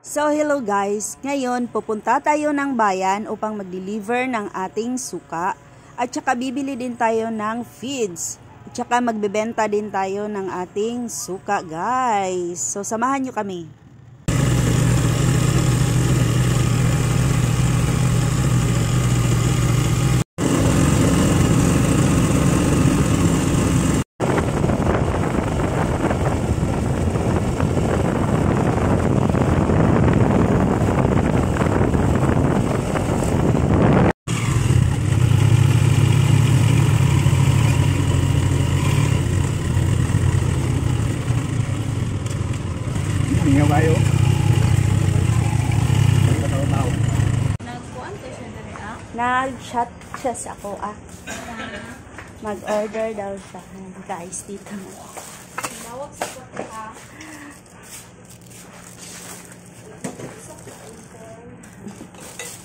So hello guys, ngayon pupunta tayo ng bayan upang mag-deliver ng ating suka at saka bibili din tayo ng feeds at saka magbebenta din tayo ng ating suka guys. So samahan nyo kami. Kayo. Nag-chat siya sa ako Mag-order daw siya. Guys, dito na.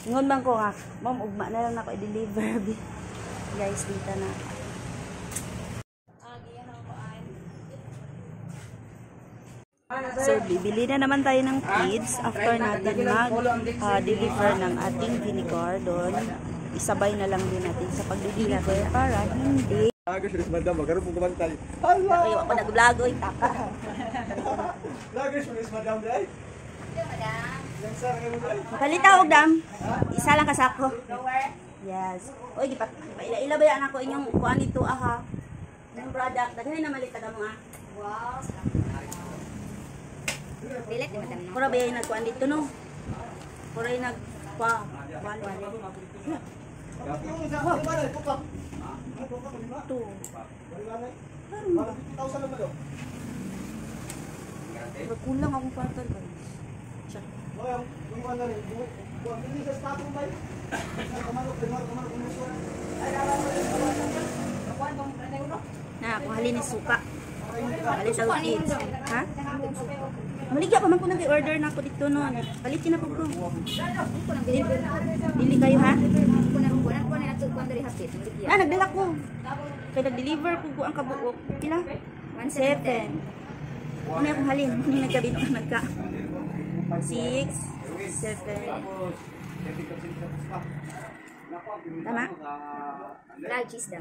Ingon bang ko nga, ma'am, ugma na lang ako i-deliver. Guys, dito na. So, bibili na naman tayo ng feeds after natin mag-deliver ng ating vinegar doon. Isabay na lang din natin sa pag-deliver para hindi. Madam, magkaroon po kumantay. Nakiwa ko nag-vlog, oy, taka. Madam, day? Makalitaw, dam. Isa lang kasako. Yes. Oy, ila ba yan ako inyong kuan dito, aha. Yung product. Daghan na malita ka mo, Wow, Dilet ni madam no. Pura ba yung nagkuhan dito no? Pura yung nagkuhan. Ito. Kulang akong partner ba? Siya. Na, kung halin yung suka. Halin sa kids. Ha? Maligya pa man ko nag-order na ako dito no. Palitin na po ko. Dili kayo ha? Nagdala ko. Kaya nag-deliver ko ang kabuok. Pila? 1.7. Ano yung halin? Ano yung nagkabino ka nagka? 6, 7. Tama? Lagis daw.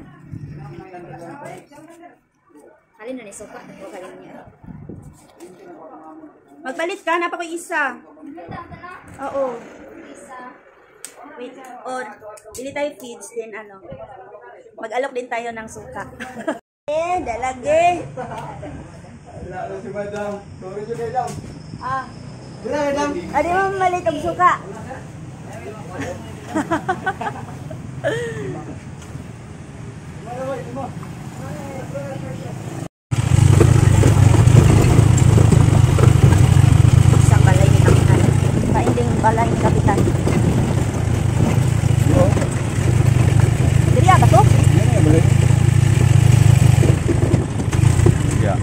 Halin na ni suka ko halin niya. Magpalit ka, napa ko isa. Oo. Wait, or ili tayo feeds din ano. Mag-alok din tayo ng suka. Dalage. Wala si madam. Sorry nyo kayo, madam. Wala, madam. Adi mo malit ang suka. Isang balay ni kapitan. Kainding balay ni kapitan. Diri ba to? Yeah.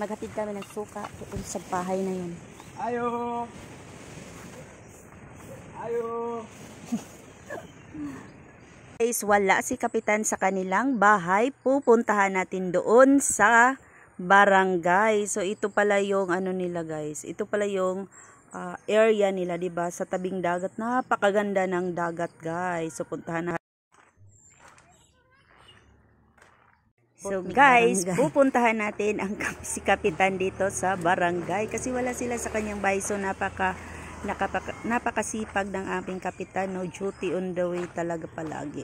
Maghatid kami ng suka doon sa bahay na yun. Ayo. Ayo. Guys, wala si kapitan sa kanilang bahay. Pupuntahan natin doon sa barangay. So ito pala yung ano nila guys. Ito pala yung area nila, 'di ba? Sa tabing dagat. Napakaganda ng dagat, guys. So puntahan na. So guys, pupuntahan natin ang si kapitan dito sa barangay kasi wala sila sa kanyang bahay. So napakasipag ng aming kapitan, no? Duty on the way talaga palagi.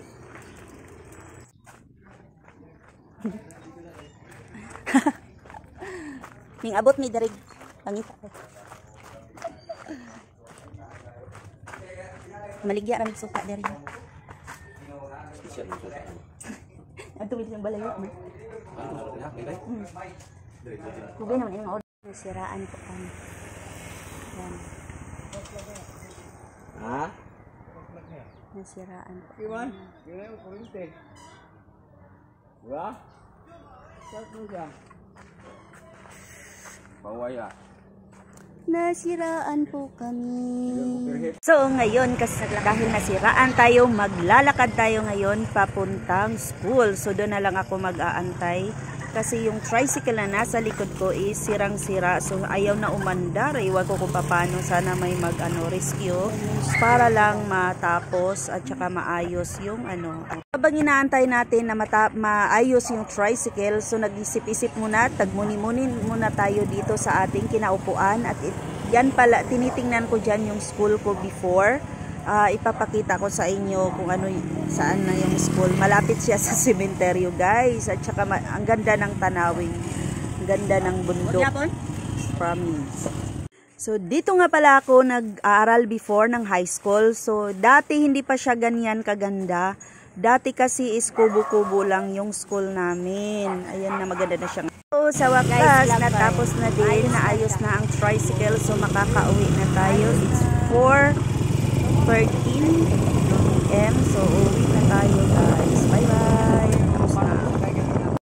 Ning abot ni darig pangita. Maligya ra suka diri. Ato bilang balayo mo. Kubi naman yung order siraan ko kami. Yan. Ha? Nasiraan ko. Iwan? Yun yung kurente. Diba? Saan mo siya? Bawaya. Nasiraan po kami. So ngayon kasi dahil nasiraan tayo, maglalakad tayo ngayon papuntang school. So doon na lang ako mag-aantay kasi yung tricycle na nasa likod ko is sirang-sira. So ayaw na umandar. Iwan ko kung paano. Sana may rescue para lang matapos at saka maayos yung Habang inaantay natin na maayos yung tricycle, so nag-isip-isip muna, tagmuni-muni muna tayo dito sa ating kinaupuan. At yan pala, tinitingnan ko dyan yung school ko before. Ipapakita ko sa inyo kung saan na yung school. Malapit siya sa sementeryo, guys. At saka ang ganda ng tanawin. Ang ganda ng bundok. Promise. So dito nga pala ako nag-aaral before ng high school. So dati hindi pa siya ganyan kaganda. Dati kasi is kubo-kubo lang yung school namin. Ayan na, maganda na siya. So sa wakas, natapos na din. Naayos na ang tricycle. So makakauwi na tayo. It's 4:13 p.m. So uwi na tayo, guys.